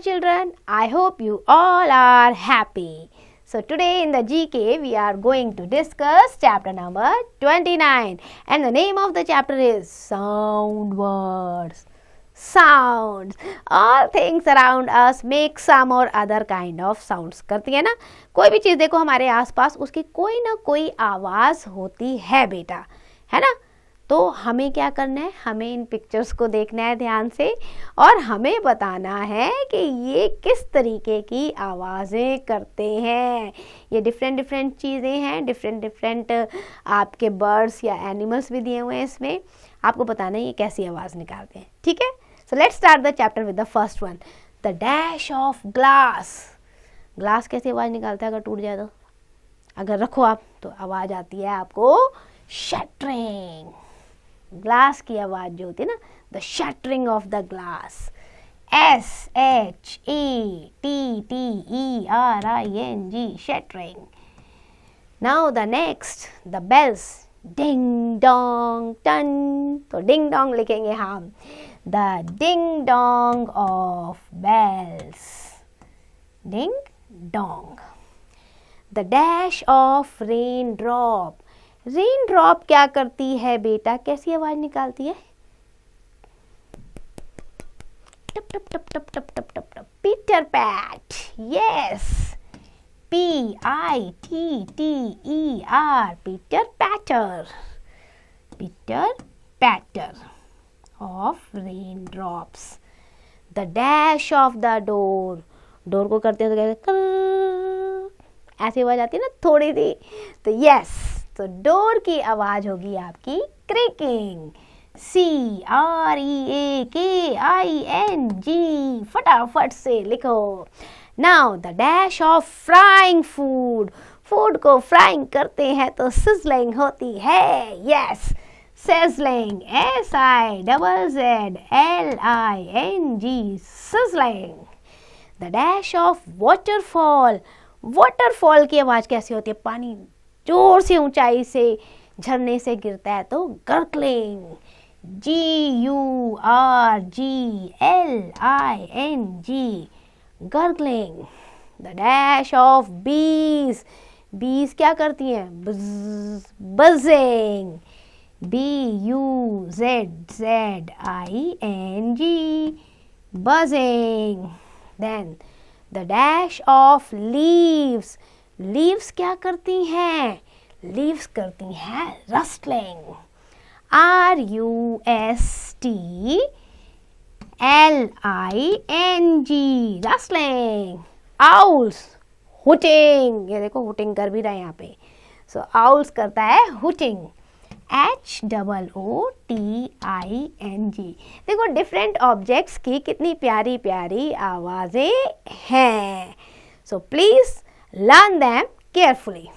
children, I hope you all are happy. So today in the GK we are going to discuss chapter number 29 and the name of the chapter is sound words. Sounds. All things around us make some or other kind of sounds. करती है ना, कोई भी चीज़ देखो हमारे आसपास उसकी कोई ना कोई आवाज़ होती है बेटा, है ना। तो हमें क्या करना है, हमें इन पिक्चर्स को देखना है ध्यान से और हमें बताना है कि ये किस तरीके की आवाज़ें करते हैं। ये डिफरेंट चीज़ें हैं, डिफरेंट आपके बर्ड्स या एनिमल्स भी दिए हुए हैं इसमें, आपको बताना है ये कैसी आवाज़ निकालते हैं, ठीक है। So let's start the chapter with the first one, the dash of glass. Glass कैसी आवाज़ निकालता है अगर टूट जाए तो? अगर रखो आप तो आवाज़ आती है आपको शटरिंग। ग्लास की आवाज़ जो होती है ना, the shattering of the glass. SHATTERING, shattering. Now the next, the bells, ding dong टन। तो डिंग डोंग लिखेंगे हम, the ding dong of bells, ding dong. The dash of rain drop. Rain drop क्या करती है बेटा, कैसी आवाज निकालती है? टप टप टप टप टप टप टप टप। Pitter pat, yes, PITTER, pitter patter, pitter patter of rain drops. The dash of the door. Door को करते हैं तो कहते ऐसी आवाज आती है ना थोड़ी सी, तो यस, तो डोर की आवाज होगी आपकी क्रिकिंग। CREAKING, फटाफट से लिखो। Now the dash of frying food. Food को फ्राइंग करते हैं तो सिजलिंग होती है, yes, sizzling, SIZZLING, sizzling. The dash of waterfall. Waterfall की आवाज कैसी होती है? पानी जोर से ऊंचाई से झरने से गिरता है तो gargling, GURGLING, gargling. The dash of बीज। बीज क्या करती हैं? Buzzing, BUZZING, buzzing. Then the dash of leaves. Leaves क्या करती हैं? लीव्स करती हैं रस्टलिंग, RUSTLING, रस्टलिंग। आउल्स, हुटिंग, ये देखो हुटिंग कर भी रहा है यहाँ पे, सो आउल्स करता है हुटिंग, HOOTING। देखो डिफरेंट ऑब्जेक्ट्स की कितनी प्यारी प्यारी आवाज़ें हैं, so please learn them carefully.